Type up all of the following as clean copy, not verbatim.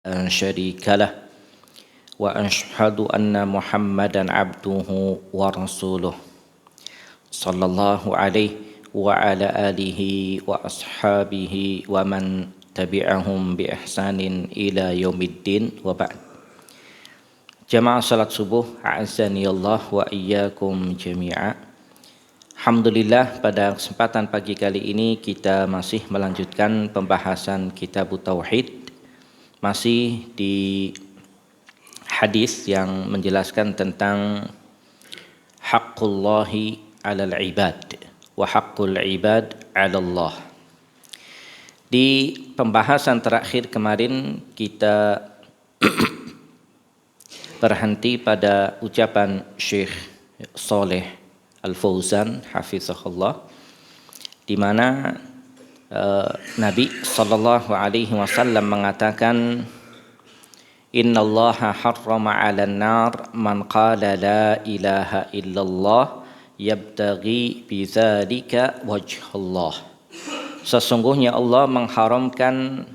شريك له وأشهد أن محمدا عبده ورسوله صلى الله عليه وعلى آله وأصحابه ومن تبعهم بإحسان إلى يوم الدين وبعد. Jamaah salat subuh, a'azzani Allah wa iyyakum jami'a. Alhamdulillah, pada kesempatan pagi kali ini kita masih melanjutkan pembahasan kitab Tauhid, masih di hadis yang menjelaskan tentang haqqullahi 'alal ibad wa haqqul ibad 'ala Allah. Di pembahasan terakhir kemarin kita berhenti pada ucapan Syekh Saleh Al-Fauzan hafizahullah, di mana Nabi sallallahu alaihi wasallam mengatakan, innallaha harrama 'alan nar man qala la ilaha illallah yabtaghi bidzalika wajhallah. Sesungguhnya Allah mengharamkan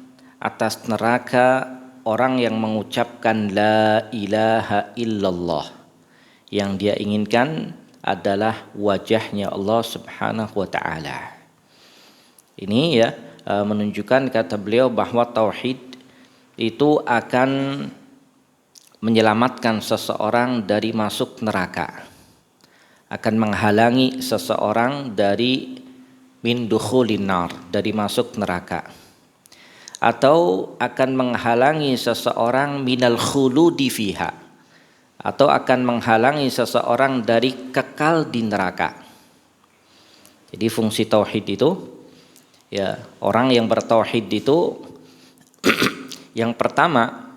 atas neraka orang yang mengucapkan la ilaha illallah, yang dia inginkan adalah wajahnya Allah subhanahu wa ta'ala. Ini menunjukkan, kata beliau, bahwa tauhid itu akan menyelamatkan seseorang dari masuk neraka, akan menghalangi seseorang dari min dukhulin nar, dari masuk neraka, atau akan menghalangi seseorang minal khuludi fiha, atau akan menghalangi seseorang dari kekal di neraka. Jadi fungsi tauhid itu, orang yang bertauhid itu yang pertama,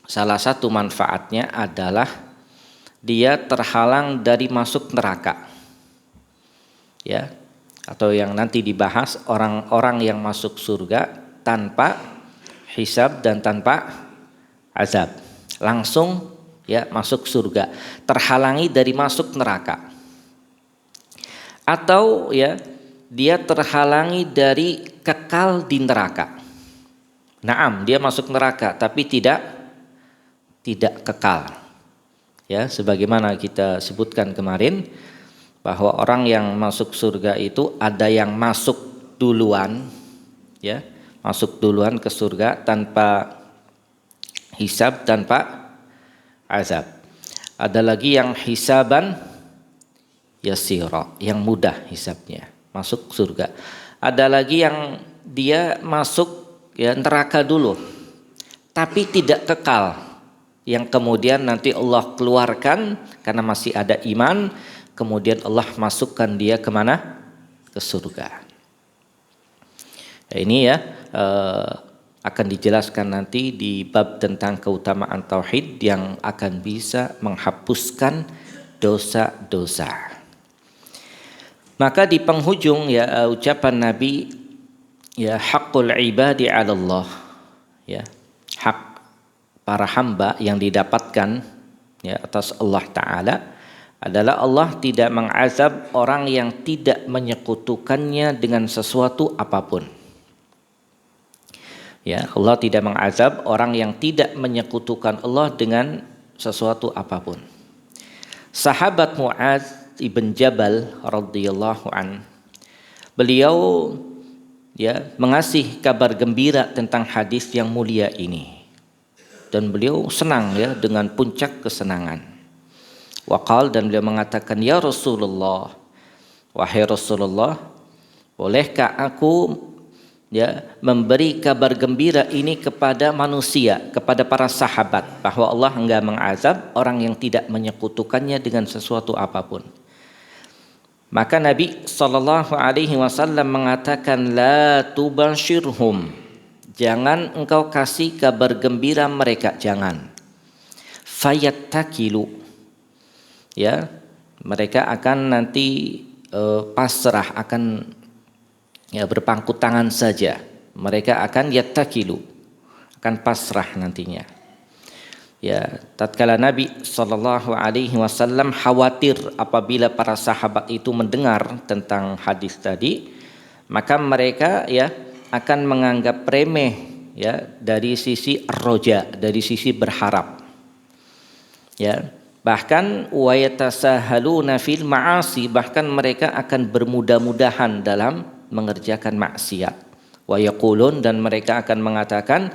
salah satu manfaatnya adalah dia terhalang dari masuk neraka. Atau yang nanti dibahas, orang-orang yang masuk surga tanpa hisab dan tanpa azab, langsung masuk surga, terhalangi dari masuk neraka. Atau dia terhalangi dari kekal di neraka. Naam, dia masuk neraka tapi tidak kekal. Sebagaimana kita sebutkan kemarin, bahwa orang yang masuk surga itu ada yang masuk duluan, masuk duluan ke surga tanpa hisab, tanpa azab. Ada lagi yang hisaban yasira, yang mudah hisabnya, masuk surga. Ada lagi yang dia masuk neraka dulu tapi tidak kekal, yang kemudian nanti Allah keluarkan karena masih ada iman, kemudian Allah masukkan dia kemana? Ke surga. Ini akan dijelaskan nanti di bab tentang keutamaan tauhid yang akan bisa menghapuskan dosa-dosa. Maka di penghujung ucapan Nabi, haqqul ibadi 'ala Allah, hak para hamba yang didapatkan atas Allah Ta'ala adalah Allah tidak mengazab orang yang tidak menyekutukannya dengan sesuatu apapun. Allah tidak mengazab orang yang tidak menyekutukan Allah dengan sesuatu apapun. Sahabat Mu'adz ibn Jabal radhiyallahu an, beliau mengasih kabar gembira tentang hadis yang mulia ini, dan beliau senang dengan puncak kesenangan. Waqal, dan beliau mengatakan, ya Rasulullah, wahai Rasulullah, bolehkah aku memberi kabar gembira ini kepada manusia, kepada para sahabat, bahwa Allah enggak mengazab orang yang tidak menyekutukannya dengan sesuatu apapun. Maka Nabi sallallahu alaihi wasallam mengatakan, la tubashirhum, jangan engkau kasih kabar gembira mereka, jangan. Fayattakilu, mereka akan nanti pasrah, akan berpangku tangan saja. Mereka akan yattakilu, akan pasrah nantinya. Tatkala Nabi sallallahu alaihi wasallam khawatir apabila para sahabat itu mendengar tentang hadis tadi, maka mereka akan menganggap remeh ya dari sisi roja, dari sisi berharap. Ya, bahkan wa yatasahaluna fil ma'asi, bahkan mereka akan bermudah-mudahan dalam mengerjakan maksiat. Wa yaqulun, dan mereka akan mengatakan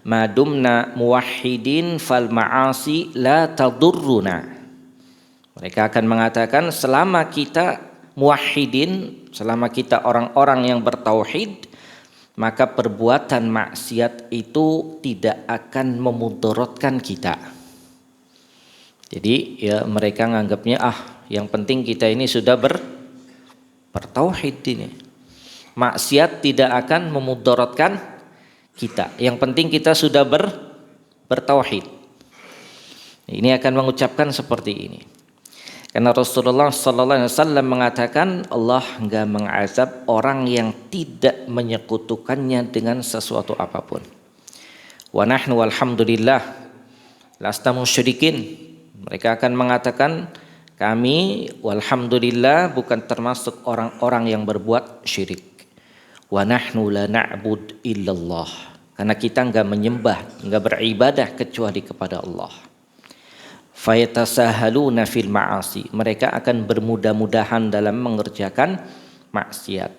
madumna muwahhidin fal ma'asi la tadurruna. Mereka akan mengatakan selama kita muwahhidin, selama kita orang-orang yang bertauhid, maka perbuatan maksiat itu tidak akan memudaratkan kita. Jadi ya mereka nganggapnya yang penting kita ini sudah bertauhid ini. Maksiat tidak akan memudaratkan kita. Yang penting kita sudah bertauhid. Ini akan mengucapkan seperti ini. Karena Rasulullah sallallahu alaihi wasallam mengatakan Allah enggak mengazab orang yang tidak menyekutukannya dengan sesuatu apapun. Wa nahnu walhamdulillah lasta musyrikin. Mereka akan mengatakan kami walhamdulillah bukan termasuk orang-orang yang berbuat syirik. Wa nahnu la na'bud illallah. Karena kita enggak menyembah, enggak beribadah kecuali kepada Allah. Fayatasahaluna fil ma'asi. Mereka akan bermudah-mudahan dalam mengerjakan maksiat.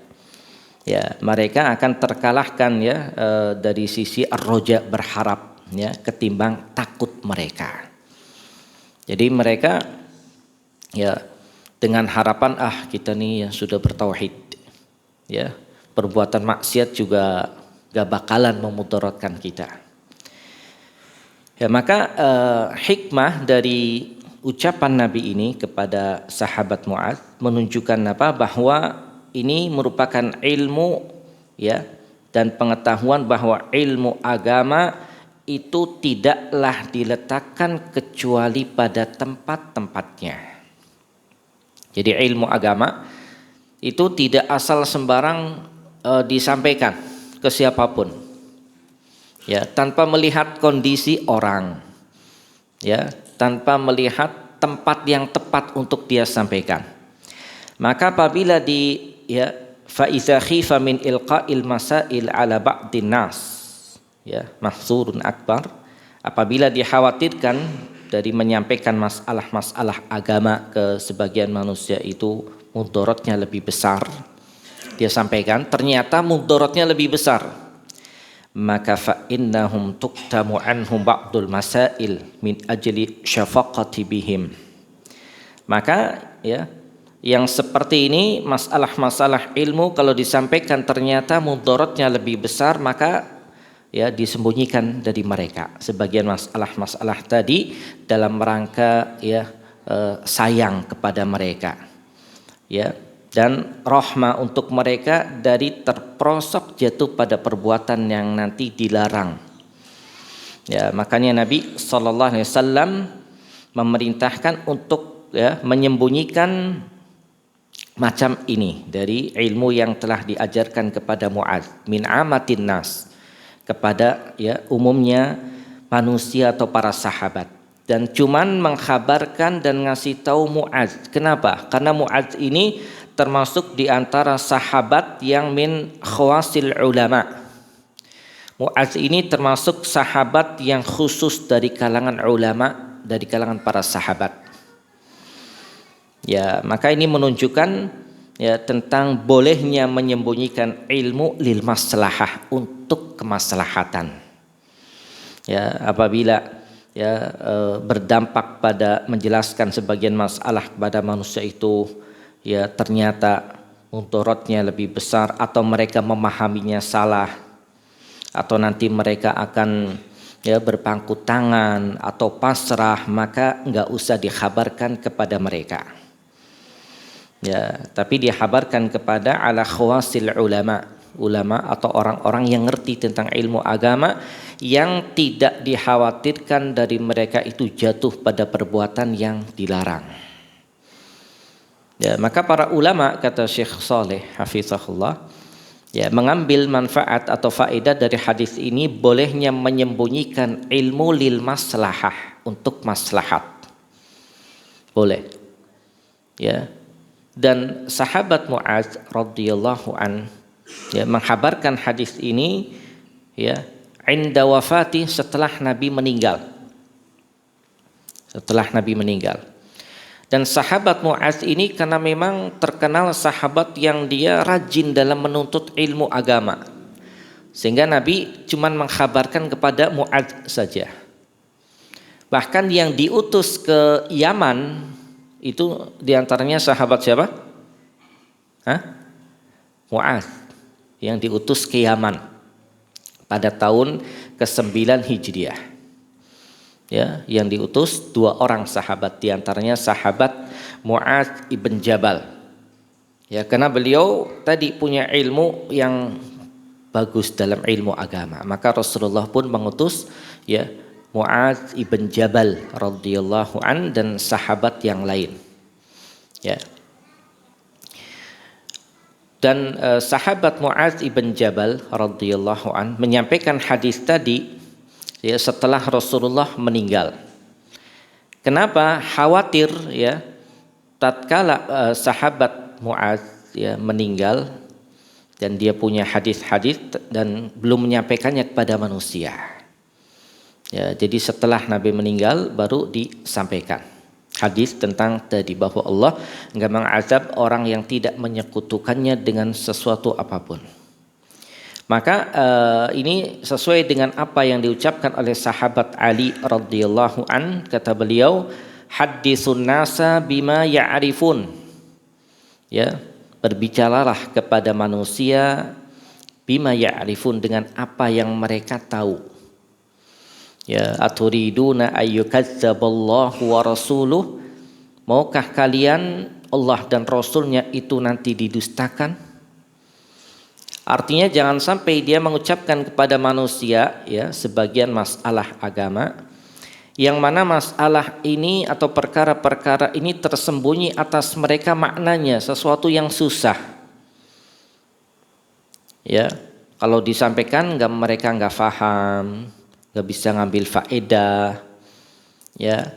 Ya, mereka akan terkalahkan ya dari sisi ar-roja, berharap ya ketimbang takut mereka. Jadi mereka ya dengan harapan kita nih yang sudah bertauhid ya, perbuatan maksiat juga gak bakalan memudaratkan kita. Ya, maka hikmah dari ucapan Nabi ini kepada sahabat Mu'adz menunjukkan apa? Bahwa ini merupakan ilmu ya dan pengetahuan bahwa ilmu agama itu tidaklah diletakkan kecuali pada tempat-tempatnya. Jadi ilmu agama itu tidak asal sembarang disampaikan ke siapapun. Ya, tanpa melihat kondisi orang. Ya, tanpa melihat tempat yang tepat untuk dia sampaikan. Maka apabila fa iza khifa min ilqa'il masail ala ba'din nas, ya, mahzurun akbar, apabila dikhawatirkan dari menyampaikan masalah-masalah agama ke sebagian manusia itu mudaratnya lebih besar, dia sampaikan ternyata mudaratnya lebih besar, maka fa innahum tuqtamu anhum ba'dul masail min ajli syafaqati bihim. Maka ya yang seperti ini masalah-masalah ilmu kalau disampaikan ternyata mudaratnya lebih besar, maka ya disembunyikan dari mereka sebagian masalah-masalah tadi dalam rangka ya sayang kepada mereka ya, dan rahmah untuk mereka dari terperosok jatuh pada perbuatan yang nanti dilarang. Ya, makanya Nabi sallallahu alaihi wasallam memerintahkan untuk ya menyembunyikan macam ini dari ilmu yang telah diajarkan kepada Mu'adz min amatin nas, kepada ya umumnya manusia atau para sahabat, dan cuman mengkhabarkan dan ngasih tahu Mu'adz. Kenapa? Karena Mu'adz ini termasuk di antara sahabat yang min khawasil ulama. Mu'adz ini termasuk sahabat yang khusus dari kalangan ulama, dari kalangan para sahabat. Ya, maka ini menunjukkan ya tentang bolehnya menyembunyikan ilmu lil maslahah, untuk kemaslahatan. Ya, apabila ya berdampak pada menjelaskan sebagian masalah kepada manusia itu ya ternyata mudaratnya lebih besar, atau mereka memahaminya salah, atau nanti mereka akan ya berpangku tangan atau pasrah, maka enggak usah dikhabarkan kepada mereka. Ya, tapi dikhabarkan kepada ala khawasil ulama atau orang-orang yang ngerti tentang ilmu agama, yang tidak dikhawatirkan dari mereka itu jatuh pada perbuatan yang dilarang. Ya, maka para ulama, kata Syekh Saleh hafizahullah, ya mengambil manfaat atau faedah dari hadis ini bolehnya menyembunyikan ilmu lil maslahah, untuk maslahat. Boleh. Ya. Dan sahabat Mu'adz radhiyallahu an ya menghabarkan hadis ini ya inda wafati, setelah Nabi meninggal. Setelah Nabi meninggal. Dan sahabat Mu'adz ini karena memang terkenal sahabat yang dia rajin dalam menuntut ilmu agama. Sehingga Nabi cuma mengkhabarkan kepada Mu'adz saja. Bahkan yang diutus ke Yaman itu diantaranya sahabat siapa? Mu'adz yang diutus ke Yaman pada tahun ke-9 Hijriah. Ya, yang diutus 2 orang sahabat, diantaranya sahabat Mu'adz ibn Jabal. Ya, karena beliau tadi punya ilmu yang bagus dalam ilmu agama, maka Rasulullah pun mengutus ya Mu'adz ibn Jabal radhiyallahu an dan sahabat yang lain. Ya. Dan sahabat Mu'adz ibn Jabal radhiyallahu an menyampaikan hadis tadi ya setelah Rasulullah meninggal. Kenapa? Khawatir ya tatkala sahabat Mu'adz ya meninggal dan dia punya hadis-hadis dan belum menyampaikannya kepada manusia. Ya, jadi setelah Nabi meninggal baru disampaikan hadis tentang tadi bahwa Allah enggak mengazab orang yang tidak menyekutukannya dengan sesuatu apapun. Maka ini sesuai dengan apa yang diucapkan oleh sahabat Ali radhiyallahu an, kata beliau, haditsun nasa bima ya'rifun. Ya, berbicaralah kepada manusia bima ya'rifun, dengan apa yang mereka tahu. Ya, aturiduna ayyukazzaballahu wa rasuluh, maukah kalian Allah dan Rasulnya itu nanti didustakan? Artinya jangan sampai dia mengucapkan kepada manusia ya sebagian masalah agama yang mana masalah ini atau perkara-perkara ini tersembunyi atas mereka maknanya, sesuatu yang susah. Ya, kalau disampaikan mereka nggak paham, nggak bisa ngambil faedah, ya,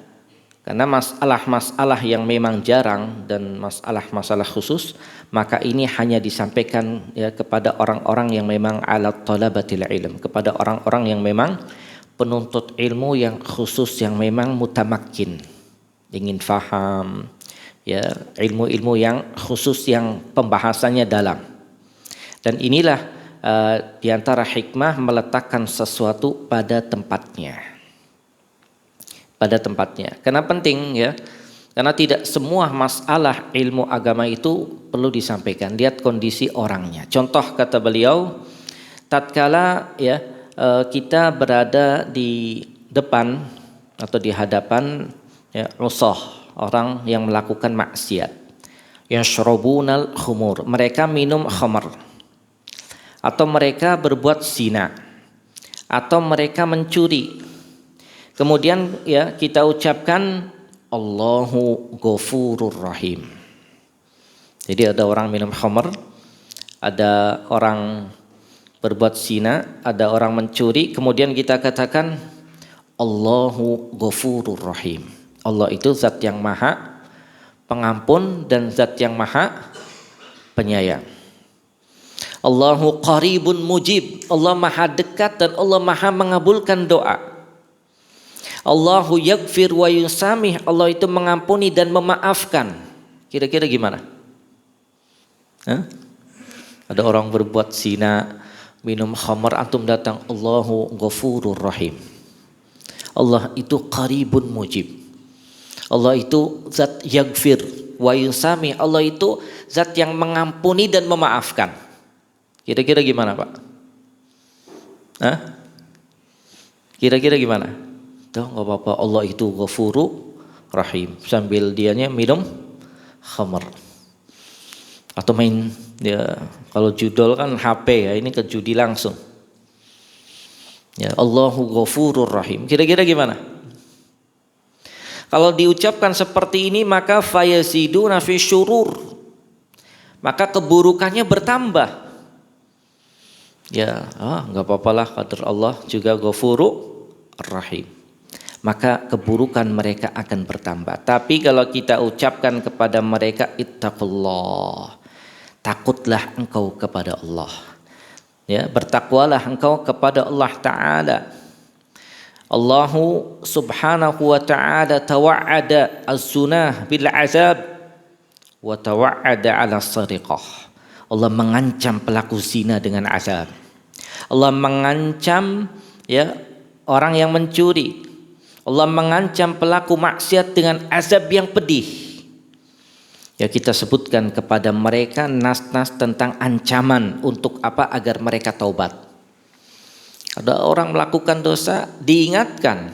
karena masalah-masalah yang memang jarang dan masalah-masalah khusus, maka ini hanya disampaikan ya kepada orang-orang yang memang alat talabatil ilm, kepada orang-orang yang memang penuntut ilmu yang khusus, yang memang mutamakkin, ingin faham, ya, ilmu-ilmu yang khusus yang pembahasannya dalam. Dan inilah di antara hikmah meletakkan sesuatu pada tempatnya. Pada tempatnya. Karena penting ya. Karena tidak semua masalah ilmu agama itu perlu disampaikan. Lihat kondisi orangnya. Contoh kata beliau, tatkala ya kita berada di depan atau di hadapan ya usah orang yang melakukan maksiat. Yashrabunal khumur. Mereka minum khamar. Atau mereka berbuat zina, atau mereka mencuri. Kemudian ya kita ucapkan Allahu Ghafurur Rahim. Jadi ada orang minum khamar, ada orang berbuat zina, ada orang mencuri, kemudian kita katakan Allahu Ghafurur Rahim. Allah itu zat yang maha pengampun dan zat yang maha penyayang. Allahu qaribun mujib, Allah maha dekat dan Allah maha mengabulkan doa. Allahu yaghfir wa yusamih, Allah itu mengampuni dan memaafkan. Kira-kira gimana? Ada orang berbuat zina, minum khamar, antum datang Allahu ghafurur rahim. Allah itu qaribun mujib. Allah itu zat yaghfir wa yusamih, Allah itu zat yang mengampuni dan memaafkan. Kira-kira gimana Pak? Kira-kira gimana? Tuh nggak apa-apa, Allah itu Ghafuru Rahim, sambil dianya minum khamar atau main ya, kalau judul kan HP ya, ini ke judi langsung. Ya, Allahu Ghafurur Rahim. Kira-kira gimana? Kalau diucapkan seperti ini maka fayasiduna fi syurur, maka keburukannya bertambah. Ya, nggak apa-apalah, qadar Allah juga Ghafurur Rahim. Maka keburukan mereka akan bertambah. Tapi kalau kita ucapkan kepada mereka ittaqullah, takutlah engkau kepada Allah. Ya, bertakwalah engkau kepada Allah Ta'ala. Allahu subhanahu wa ta'ala tawa'ada az-zunah bil azab wa tawa'ada ala sariqah. Allah mengancam pelaku zina dengan azab. Allah mengancam ya orang yang mencuri. Allah mengancam pelaku maksiat dengan azab yang pedih. Ya, kita sebutkan kepada mereka nas-nas tentang ancaman untuk apa? Agar mereka taubat. Ada orang melakukan dosa, diingatkan,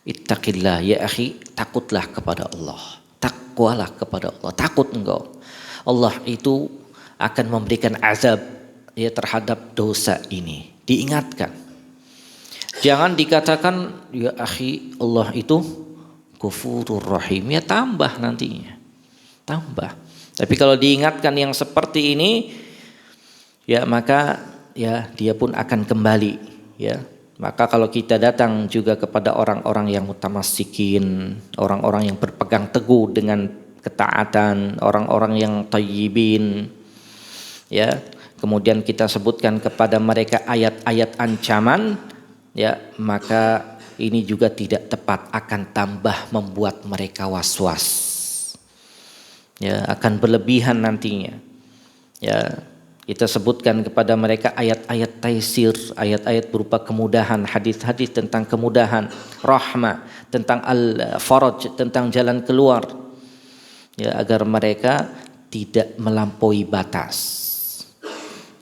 ittaqillah ya akhi, takutlah kepada Allah, takwalah kepada Allah, takut engkau. Allah itu akan memberikan azab ya terhadap dosa ini. Diingatkan. Jangan dikatakan ya akhi, Allah itu Ghafurur Rahim, ya tambah nantinya. Tambah. Tapi kalau diingatkan yang seperti ini, ya maka ya dia pun akan kembali. Ya, maka kalau kita datang juga kepada orang-orang yang mutamassikin, orang-orang yang berpegang teguh dengan ketaatan, orang-orang yang thayyibin, ya, kemudian kita sebutkan kepada mereka ayat-ayat ancaman, ya, maka ini juga tidak tepat, akan tambah membuat mereka was-was. Ya, akan berlebihan nantinya. Ya, kita sebutkan kepada mereka ayat-ayat taisir, ayat-ayat berupa kemudahan, hadis-hadis tentang kemudahan, rahmah, tentang al-faraj, tentang jalan keluar. Ya, agar mereka tidak melampaui batas.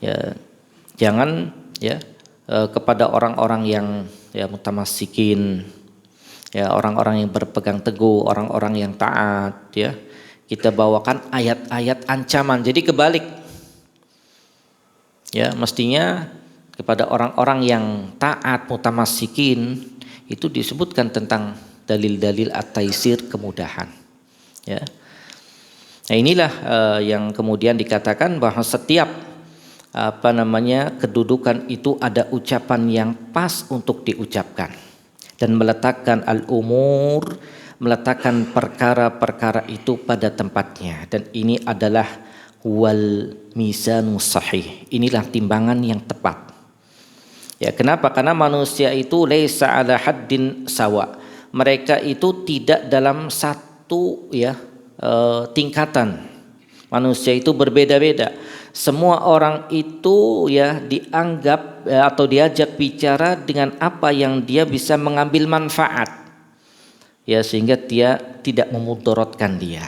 Ya, jangan ya kepada orang-orang yang ya mutamassikin, ya orang-orang yang berpegang teguh, orang-orang yang taat, ya. Kita bawakan ayat-ayat ancaman. Jadi kebalik. Ya, mestinya kepada orang-orang yang taat, mutamassikin, itu disebutkan tentang dalil-dalil at-taisir, kemudahan. Ya. Nah, inilah yang kemudian dikatakan bahwa setiap kedudukan itu ada ucapan yang pas untuk diucapkan dan meletakkan al-umur, meletakkan perkara-perkara itu pada tempatnya, dan ini adalah wal mizanu sahih. Inilah timbangan yang tepat. Ya, kenapa? Karena manusia itu laisa ala haddin sawa. Mereka itu tidak dalam satu ya tingkatan. Manusia itu berbeda-beda. Semua orang itu ya dianggap atau diajak bicara dengan apa yang dia bisa mengambil manfaat. Ya, sehingga dia tidak memudaratkan dia.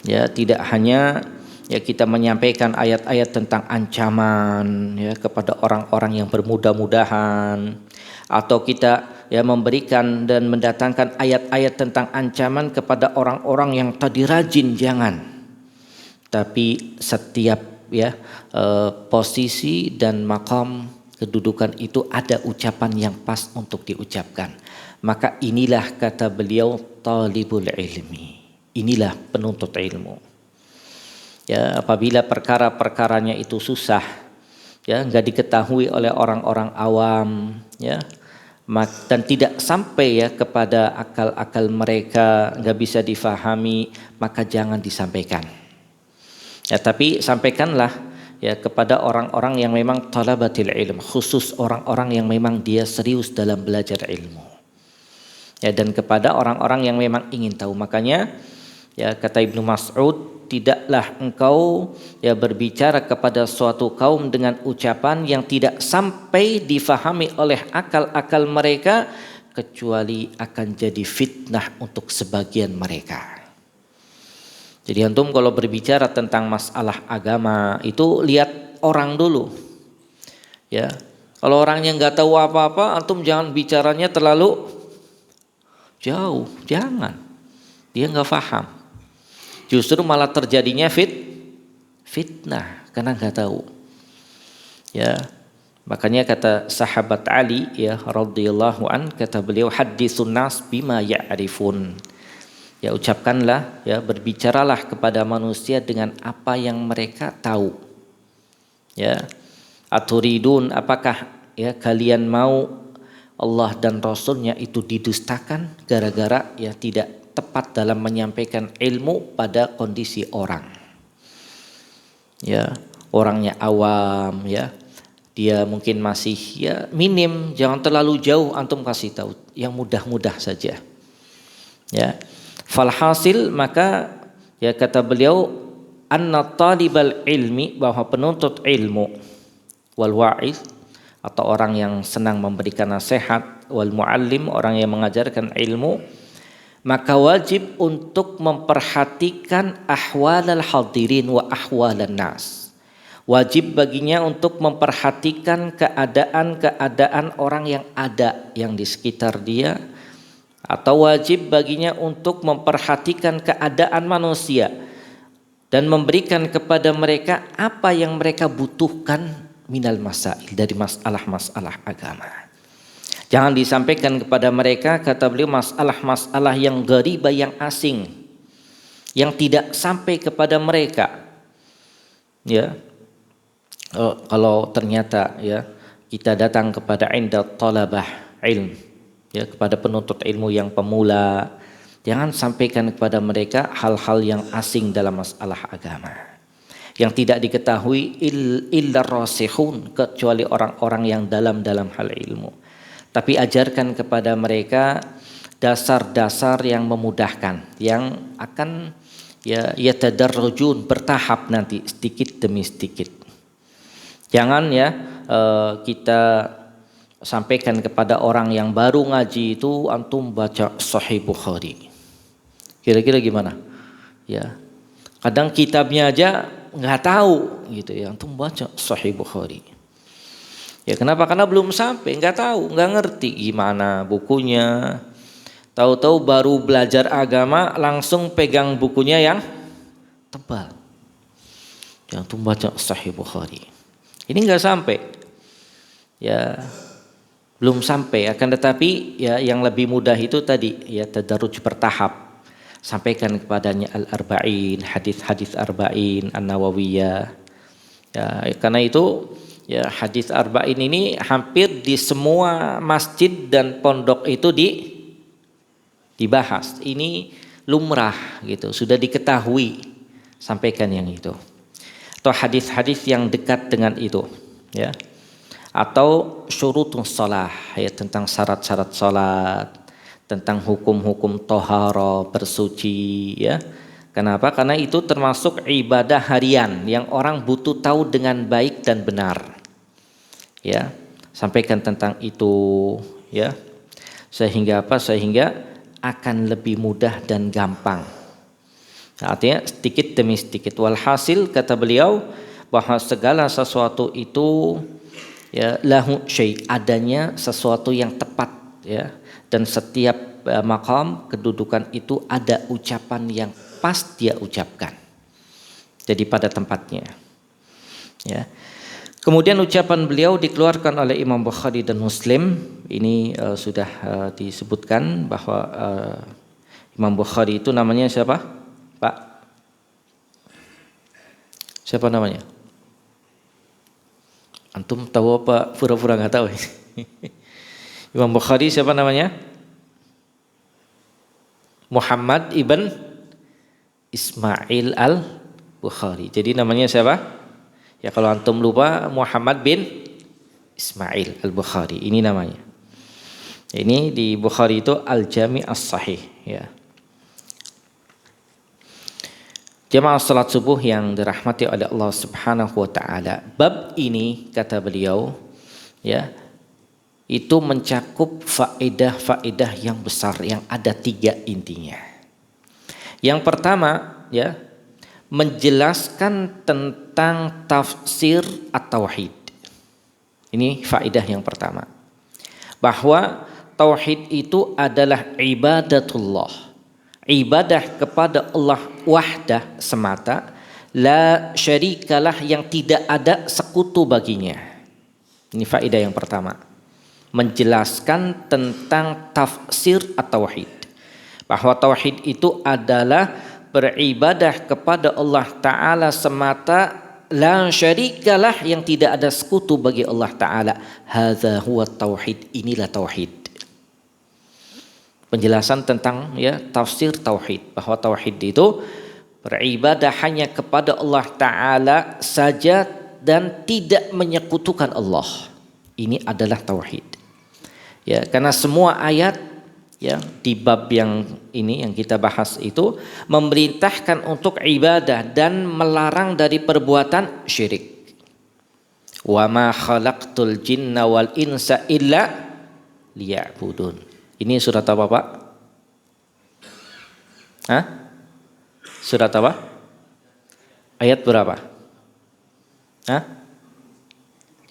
Ya, tidak hanya ya kita menyampaikan ayat-ayat tentang ancaman ya kepada orang-orang yang bermudah-mudahan, atau kita ya memberikan dan mendatangkan ayat-ayat tentang ancaman kepada orang-orang yang tadi rajin, jangan. Tapi setiap ya posisi dan maqam kedudukan itu ada ucapan yang pas untuk diucapkan. Maka inilah kata beliau talibul ilmi. Inilah penuntut ilmu. Ya, apabila perkara-perkaranya itu susah, ya, enggak diketahui oleh orang-orang awam, ya, dan tidak sampai ya kepada akal-akal mereka, enggak bisa difahami, maka jangan disampaikan. Ya, tapi sampaikanlah ya kepada orang-orang yang memang talabatil ilm, khusus orang-orang yang memang dia serius dalam belajar ilmu. Ya, dan kepada orang-orang yang memang ingin tahu. Makanya ya kata Ibnu Mas'ud, tidaklah engkau ya berbicara kepada suatu kaum dengan ucapan yang tidak sampai difahami oleh akal-akal mereka, kecuali akan jadi fitnah untuk sebagian mereka. Jadi antum kalau berbicara tentang masalah agama itu lihat orang dulu. Ya, kalau orangnya nggak tahu apa-apa, antum jangan bicaranya terlalu jauh, jangan. Dia nggak paham. Justru malah terjadinya fitnah karena nggak tahu. Ya, makanya kata sahabat Ali ya radhiyallahu an, kata beliau, haditsun nas bima ya'rifun. Ya, ucapkanlah ya, berbicaralah kepada manusia dengan apa yang mereka tahu. Ya, aturidun, apakah ya kalian mau Allah dan Rasulnya itu didustakan gara-gara ya tidak tepat dalam menyampaikan ilmu pada kondisi orang. Ya, orangnya awam ya. Dia mungkin masih ya minim, jangan terlalu jauh antum kasih tahu, yang mudah-mudah saja. Ya. Falhasil maka ya kata beliau anna talibal ilmi, bahwa penuntut ilmu, wal wa'iz atau orang yang senang memberikan nasihat, wal muallim orang yang mengajarkan ilmu, maka wajib untuk memperhatikan ahwalal hadirin wa ahwalan nas. Wajib baginya untuk memperhatikan keadaan-keadaan orang yang ada yang di sekitar dia, atau wajib baginya untuk memperhatikan keadaan manusia dan memberikan kepada mereka apa yang mereka butuhkan minal masail, dari masalah-masalah agama. Jangan disampaikan kepada mereka, kata beliau, masalah-masalah yang gharibah, yang asing, yang tidak sampai kepada mereka. Ya. Kalau ternyata ya kita datang kepada inda talabah ilm, ya, kepada penuntut ilmu yang pemula, jangan sampaikan kepada mereka hal-hal yang asing dalam masalah agama, yang tidak diketahui illa rasikhun, kecuali orang-orang yang dalam hal ilmu. Tapi ajarkan kepada mereka dasar-dasar yang memudahkan, yang akan ya yatadarrujun, bertahap nanti sedikit demi sedikit. Jangan ya kita sampaikan kepada orang yang baru ngaji itu, antum baca Sahih Bukhari. Kira-kira gimana? Ya, kadang kitabnya aja nggak tahu gitu ya, antum baca Sahih Bukhari. Ya kenapa? Karena belum sampai, nggak tahu, nggak ngerti gimana bukunya. Tahu-tahu baru belajar agama langsung pegang bukunya yang tebal. Yang antum baca Sahih Bukhari. Ini nggak sampai, ya belum sampai. Akan tetapi ya yang lebih mudah itu tadi ya tadarruj bertahap. Sampaikan kepadanya al-arba'in, hadis-hadis arba'in an-nawawiyah. Ya karena itu ya hadis arba'in ini hampir di semua masjid dan pondok itu dibahas. Ini lumrah gitu, sudah diketahui. Sampaikan yang itu. Atau hadis-hadis yang dekat dengan itu, ya, atau syurutun shalah, ya, tentang syarat-syarat salat, tentang hukum-hukum tohara, bersuci, ya. Kenapa? Karena itu termasuk ibadah harian yang orang butuh tahu dengan baik dan benar, ya. Sampaikan tentang itu, ya, sehingga apa? Sehingga akan lebih mudah dan gampang. Nah, artinya sedikit demi sedikit. Walhasil kata beliau bahwa segala sesuatu itu ya lahu syai', adanya sesuatu yang tepat, ya, dan setiap maqam kedudukan itu ada ucapan yang pas dia ucapkan. Jadi pada tempatnya. Ya. Kemudian ucapan beliau dikeluarkan oleh Imam Bukhari dan Muslim. Ini sudah disebutkan bahwa Imam Bukhari itu namanya siapa? Pak, siapa namanya? Antum tahu apa? Pura-pura nggak tahu. Imam Bukhari siapa namanya? Muhammad ibn Ismail al-Bukhari. Jadi namanya siapa? Ya kalau antum lupa, Muhammad bin Ismail al-Bukhari. Ini namanya. Ini di Bukhari itu Al-Jami' As-Sahih, ya. Jemaah salat subuh yang dirahmati oleh Allah Subhanahu wa taala. Bab ini kata beliau ya itu mencakup faedah-faedah yang besar yang ada 3 intinya. Yang pertama ya menjelaskan tentang tafsir at-tauhid. Ini faedah yang pertama. Bahwa tauhid itu adalah ibadatullah. Ibadah kepada Allah wahdah semata, la syarikalah, yang tidak ada sekutu baginya. Ini faedah yang pertama. Menjelaskan tentang tafsir at-tauhid. Bahwa tauhid itu adalah beribadah kepada Allah Ta'ala semata, la syarikalah, yang tidak ada sekutu bagi Allah Ta'ala. Hadza huwa tauhid, inilah tauhid. Penjelasan tentang ya tafsir tauhid, bahwa tauhid itu beribadah hanya kepada Allah Ta'ala saja dan tidak menyekutukan Allah. Ini adalah tauhid. Ya, karena semua ayat ya di bab yang ini yang kita bahas itu memerintahkan untuk ibadah dan melarang dari perbuatan syirik. Wa ma khalaqtul jinna wal insa illa liya'budun. Ini surat apa, Pak? Hah? Surat apa? Ayat berapa? Hah?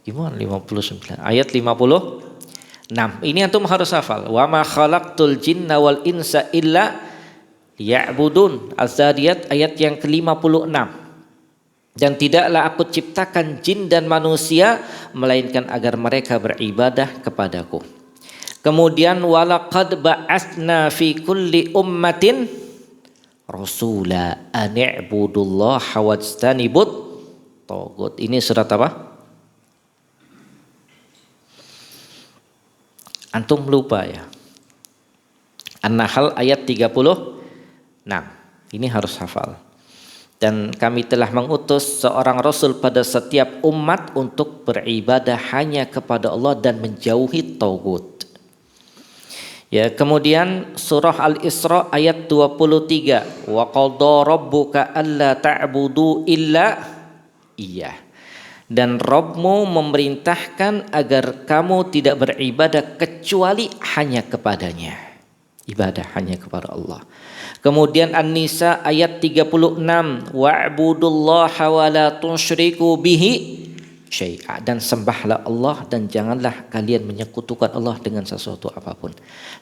Gimana 59? Ayat 56. Ini antum harus hafal. Wa ma khalaqtul jinna wal insa illa liya'budun. Az-Zariyat ayat yang ke-56. Dan tidaklah aku ciptakan jin dan manusia melainkan agar mereka beribadah kepadaku. Kemudian walaqad ba'atsna fi kulli ummatin rasula an i'budullaha wajtanibut taghut. Ini surat apa? Antum lupa ya. An-Nahl ayat 36. Ini harus hafal. Dan kami telah mengutus seorang rasul pada setiap umat untuk beribadah hanya kepada Allah dan menjauhi taghut. Ya, kemudian surah Al-Isra ayat 23. Wa qadha rabbuka alla ta'budu illa iyyah. Dan Rabbmu memerintahkan agar kamu tidak beribadah kecuali hanya kepadanya. Ibadah hanya kepada Allah. Kemudian An-Nisa ayat 36. Wa'budullaha wa la tusyriku bihi syai'a. Dan sembahlah Allah dan janganlah kalian menyekutukan Allah dengan sesuatu apapun.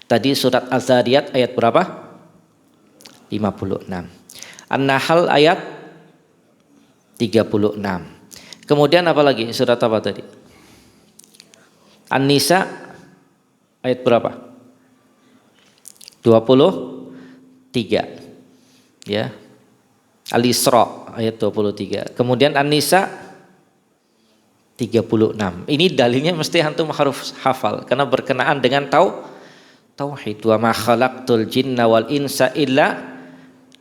Tadi surat Az-Zariyat ayat berapa? 56. An-Nahl ayat 36. Kemudian apa lagi? Surat apa tadi? An-Nisa ayat berapa? 23. Ya. Al-Isra ayat 23. Kemudian An-Nisa 36. Ini dalilnya mesti antum harus hafal karena berkenaan dengan tauhid. Wa ma khalaqtul jinna wal insa illa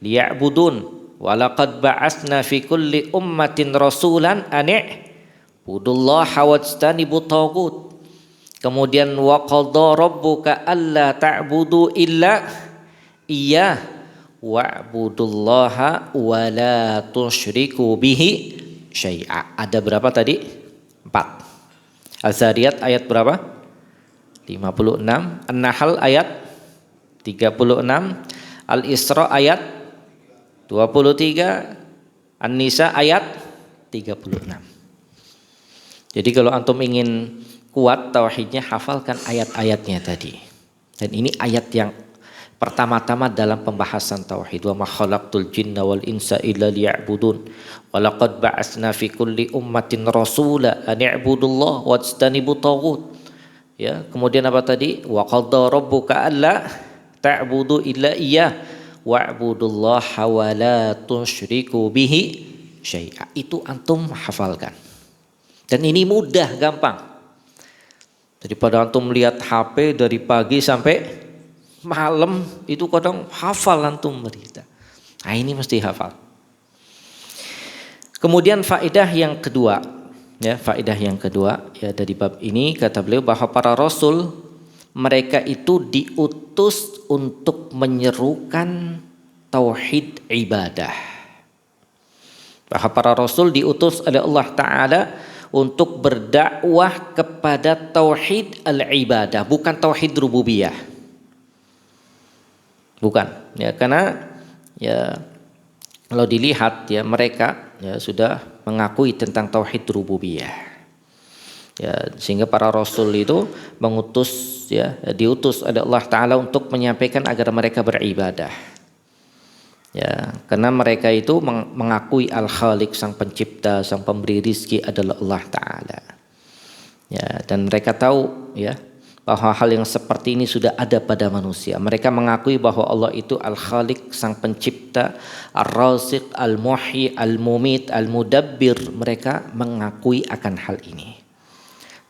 liya'budun. Wa laqad ba'atsna fi kulli ummatin rasulan an i'budullaha wajtanibut taghut. Kemudian wa qadha rabbuka alla ta'budu illa iyyah wa'budullaha wa la tusyriku bihi syai'a. Ada berapa tadi? 4. Az-Zariyat ayat berapa? 56. An-Nahl ayat 36. Al-Isra ayat 23. An-Nisa ayat 36. Jadi kalau antum ingin kuat tauhidnya, hafalkan ayat-ayatnya tadi. Dan ini ayat yang pertama-tama dalam pembahasan tauhid. Wa ma khalaqtul jinna wal insa illa liya'budun. Wa laqad ba'atsna fi kulli ummatin rasula an i'budullaha wajtanibut taghut. Ya, kemudian apa tadi? Wa qadha rabbuka alla ta'budu illa iyyah wa'budullaha wa la tusyriku bihi syai'a. Itu antum hafalkan. Dan ini mudah, gampang. Daripada antum lihat HP dari pagi sampai malam, itu kadang hafal antum berita. Nah, ini mesti hafal. Kemudian faedah yang kedua, ya, dari bab ini kata beliau bahwa para rasul mereka itu diutus untuk menyerukan tauhid ibadah. Bahwa para rasul diutus oleh Allah Ta'ala untuk berdakwah kepada tauhid al-ibadah, bukan tauhid rububiyah. Bukan, ya, karena ya kalau dilihat ya mereka ya sudah mengakui tentang tauhid rububiyah. Ya, sehingga para rasul itu diutus oleh Allah Ta'ala untuk menyampaikan agar mereka beribadah. Ya, karena mereka itu mengakui Al-Khaliq, sang pencipta, sang pemberi rizki adalah Allah Ta'ala. Ya, dan mereka tahu ya bahwa hal yang seperti ini sudah ada pada manusia. Mereka mengakui bahwa Allah itu Al-Khaliq, sang pencipta, Ar-Raziq, Al-Muhyi, Al-Mumit, Al-Mudabbir. Mereka mengakui akan hal ini.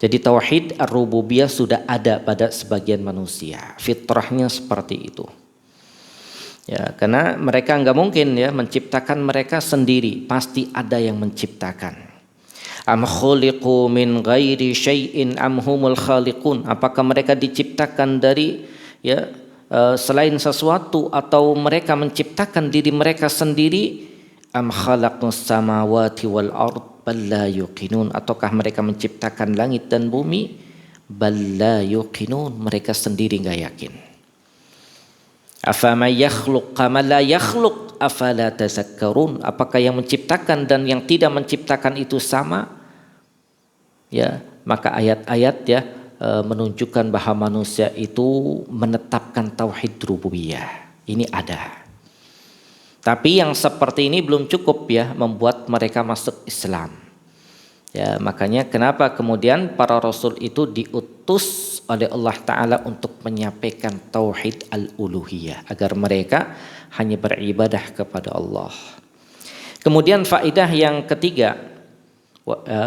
Jadi tauhid ar-rububiyah sudah ada pada sebagian manusia. Fitrahnya seperti itu. Ya, karena mereka nggak mungkin ya menciptakan mereka sendiri, pasti ada yang menciptakan. Am khuliqu min ghairi syai'in am humul khaliqun, apakah mereka diciptakan dari selain sesuatu atau mereka menciptakan diri mereka sendiri? Am khalaqnus samawati wal ard bal la yuqinun, ataukah mereka menciptakan langit dan bumi? Bal la yuqinun, mereka sendiri enggak yakin. Afama yakhluq kama la yakhluq afala tazakkarun, apakah yang menciptakan dan yang tidak menciptakan itu sama? Ya, maka ayat-ayat menunjukkan bahwa manusia itu menetapkan tauhid rububiyah. Ini ada. Tapi yang seperti ini belum cukup membuat mereka masuk Islam. Ya, makanya kenapa kemudian para rasul itu diutus oleh Allah Ta'ala untuk menyampaikan tauhid al-uluhiyah, agar mereka hanya beribadah kepada Allah. Kemudian faedah yang ketiga,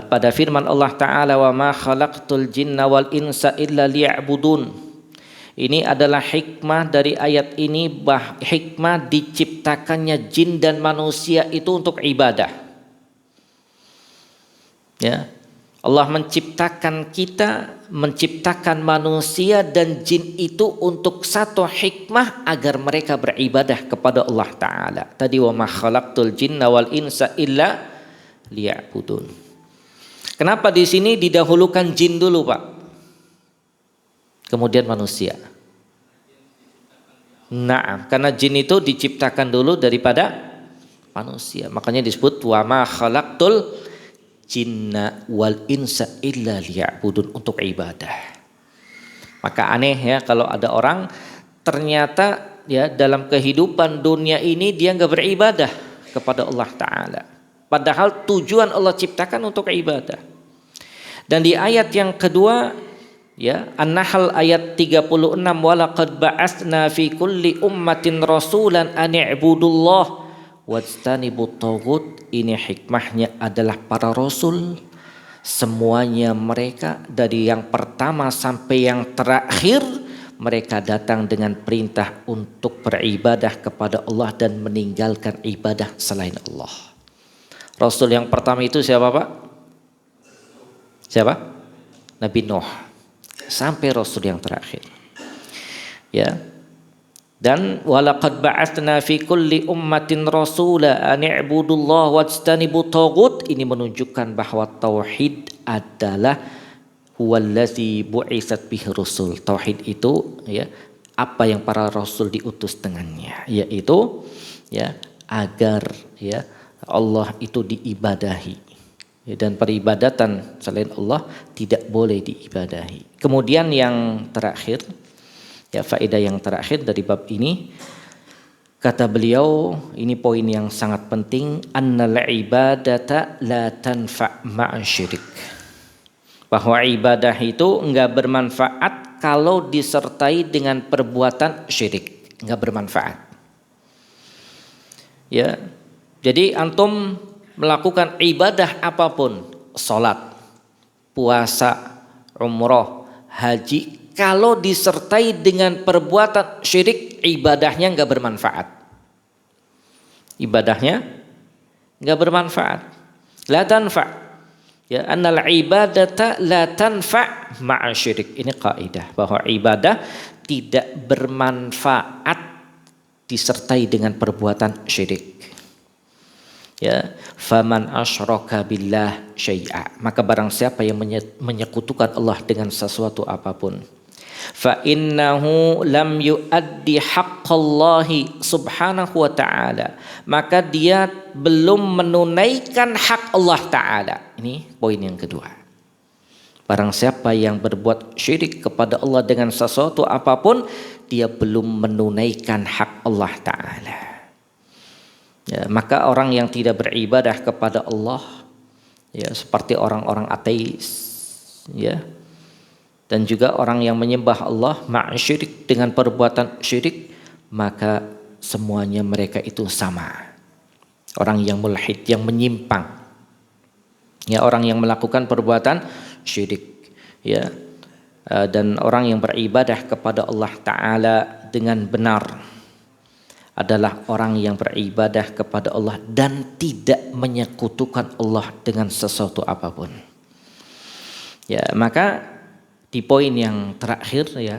pada firman Allah Ta'ala, wa ma khalaqtul jinna wal insa illa liya'budun. Ini adalah hikmah dari ayat ini, hikmah diciptakannya jin dan manusia itu untuk ibadah. Ya, Allah menciptakan kita, menciptakan manusia dan jin itu untuk satu hikmah, agar mereka beribadah kepada Allah Ta'ala. Tadi wa ma khalaqtul jinna wal insa illa liya'budun. Kenapa di sini didahulukan jin dulu, Pak? Kemudian manusia. Nah, karena jin itu diciptakan dulu daripada manusia. Makanya disebut wa ma khalaqtul jinna wal insa illa liya'budun, untuk ibadah. Maka aneh kalau ada orang ternyata dalam kehidupan dunia ini dia enggak beribadah kepada Allah Ta'ala, padahal tujuan Allah ciptakan untuk ibadah. Dan di ayat yang kedua An-Nahl ayat 36, walaqad ba'atsna fi kulli ummatin rasulan an i'budullah wajtanibut taghut. Ini hikmahnya adalah para rasul semuanya, mereka dari yang pertama sampai yang terakhir, mereka datang dengan perintah untuk beribadah kepada Allah dan meninggalkan ibadah selain Allah. Rasul yang pertama itu siapa, Pak? Siapa? Nabi Nuh, sampai rasul yang terakhir. Dan walaqad ba'atsna fi kulli ummatin rasula an i'budullah wajtanibut taghut. Ini menunjukkan bahwa tauhid adalah huwallazi bu'itsat bihi rusul. Tauhid itu apa yang para rasul diutus dengannya, yaitu agar Allah itu diibadahi, dan peribadatan selain Allah tidak boleh diibadahi. Kemudian yang terakhir, faedah yang terakhir dari bab ini, kata beliau, ini poin yang sangat penting, annal ibadata la tanfa' ma'a syirik. Bahwa ibadah itu enggak bermanfaat kalau disertai dengan perbuatan syirik, enggak bermanfaat. Jadi antum melakukan ibadah apapun, salat, puasa, umroh, haji, kalau disertai dengan perbuatan syirik, ibadahnya enggak bermanfaat. Ibadahnya enggak bermanfaat. La tanfa'. Annal ibadata la tanfa' ma'a syirik. Ini kaidah bahwa ibadah tidak bermanfaat disertai dengan perbuatan syirik. Faman asyraka billah syai'a, maka barang siapa yang menyekutukan Allah dengan sesuatu apapun, fa innahu lam yuaddi haqqallahi subhanahu wa ta'ala, maka dia belum menunaikan hak Allah Ta'ala. Ini poin yang kedua. Barang siapa yang berbuat syirik kepada Allah dengan sesuatu apapun, dia belum menunaikan hak Allah Ta'ala. Maka orang yang tidak beribadah kepada Allah, seperti orang-orang ateis, dan juga orang yang menyembah Allah ma'asyirik, dengan perbuatan syirik, maka semuanya mereka itu sama. Orang yang mulhid, yang menyimpang, orang yang melakukan perbuatan syirik, dan orang yang beribadah kepada Allah Ta'ala dengan benar, adalah orang yang beribadah kepada Allah dan tidak menyekutukan Allah dengan sesuatu apapun. Ya, maka di poin yang terakhir ya,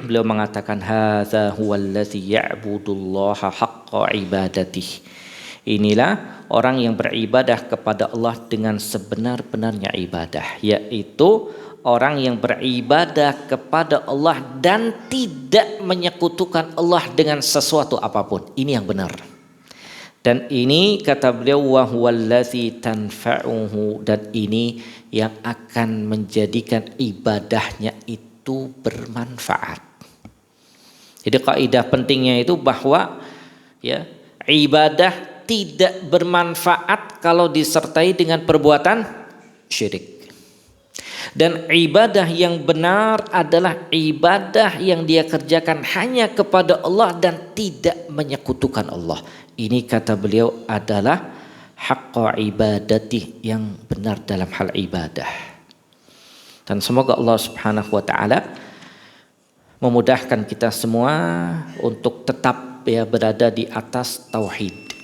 beliau mengatakan hadza huwallazi ya'budullaha haqqa ibadatihi. Inilah orang yang beribadah kepada Allah dengan sebenar-benarnya ibadah, yaitu orang yang beribadah kepada Allah dan tidak menyekutukan Allah dengan sesuatu apapun. Ini yang benar. Dan ini kata beliau wa huwallazi tanfa'uhu, dan ini yang akan menjadikan ibadahnya itu bermanfaat. Jadi kaidah pentingnya itu bahwa ya, ibadah tidak bermanfaat kalau disertai dengan perbuatan syirik. Dan ibadah yang benar adalah ibadah yang dia kerjakan hanya kepada Allah dan tidak menyekutukan Allah. Ini kata beliau adalah haqqa ibadati, yang benar dalam hal ibadah. Dan semoga Allah Subhanahu wa taala memudahkan kita semua untuk tetap ya berada di atas tauhid.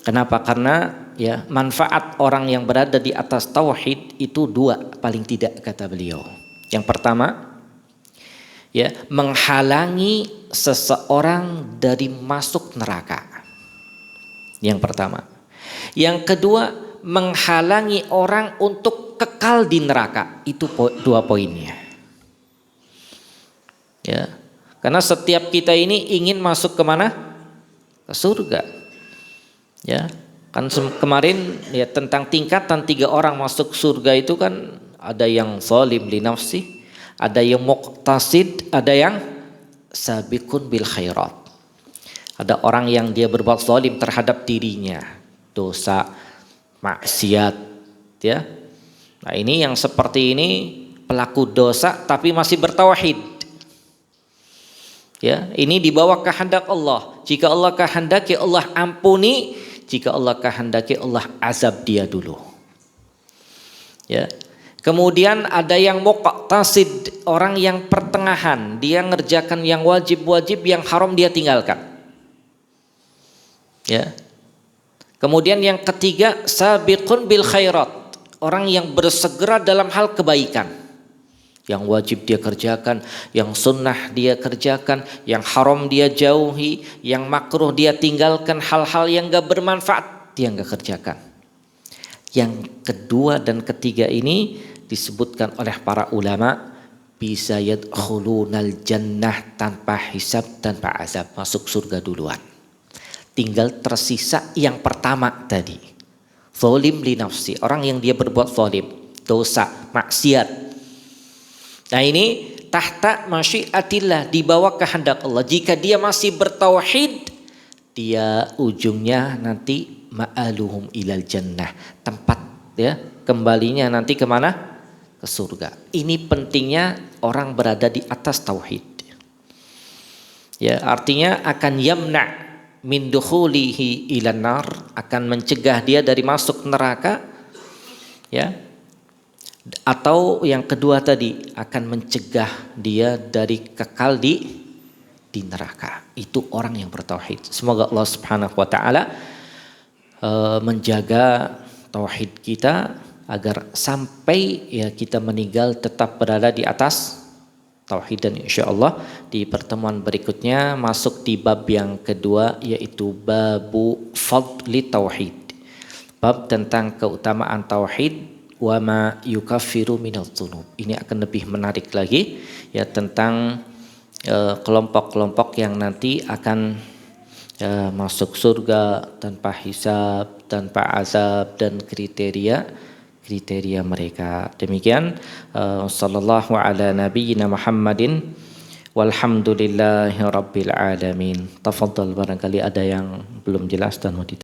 Kenapa? Karena ya manfaat orang yang berada di atas tauhid itu dua paling tidak kata beliau. Yang pertama ya, menghalangi seseorang dari masuk neraka. Yang pertama. Yang kedua, menghalangi orang untuk kekal di neraka. Itu dua poinnya. Ya. Karena setiap kita ini ingin masuk ke mana? Ke surga. Ya, kan kemarin ya tentang tingkatan 3 orang masuk surga itu kan ada yang zalim li nafsi, ada yang muqtasid, ada yang sabiqun bil khairat. Ada orang yang dia berbuat zalim terhadap dirinya, dosa, maksiat, ya. Nah, ini yang seperti ini pelaku dosa tapi masih bertauhid. Ya, ini dibawa kehendak Allah. Jika Allah kehendaki Allah ampuni, jika Allah kehendaki Allah azab dia dulu. Ya. Kemudian ada yang muqtasid, orang yang pertengahan, dia ngerjakan yang wajib-wajib, yang haram dia tinggalkan. Ya. Kemudian yang ketiga, sabiqun bil khairat, orang yang bersegera dalam hal kebaikan. Yang wajib dia kerjakan, yang sunnah dia kerjakan, yang haram dia jauhi, yang makruh dia tinggalkan, hal-hal yang gak bermanfaat dia gak kerjakan. Yang kedua dan ketiga ini disebutkan oleh para ulama, bisa yadkhulunal jannah tanpa hisab, tanpa azab, masuk surga duluan. Tinggal tersisa yang pertama tadi, zalim li nafsi, orang yang dia berbuat zalim, dosa, maksiat. Nah ini tahta masyiatillah, di bawah kehendak Allah. Jika dia masih bertauhid, dia ujungnya nanti ma'aluhum ilal jannah, tempat ya kembalinya nanti kemana? Ke surga. Ini pentingnya orang berada di atas tauhid. Ya, artinya akan yamna min dukhulihi ilan nar, akan mencegah dia dari masuk neraka. Ya. Atau yang kedua tadi, akan mencegah dia dari kekal di neraka. Itu orang yang bertauhid. Semoga Allah Subhanahu wa taala menjaga tauhid kita agar sampai ya kita meninggal tetap berada di atas tauhid. Dan insyaallah di pertemuan berikutnya masuk di bab yang kedua, yaitu babu fadli tauhid. Bab tentang keutamaan tauhid, wa ma yukaffiru minadz dzunub. Ini akan lebih menarik lagi ya tentang kelompok-kelompok yang nanti akan masuk surga tanpa hisab, tanpa azab, dan kriteria mereka. Demikian sallallahu ala nabiyyina Muhammadin walhamdulillahi rabbil alamin. Tafadhal, barangkali ada yang belum jelas dan mau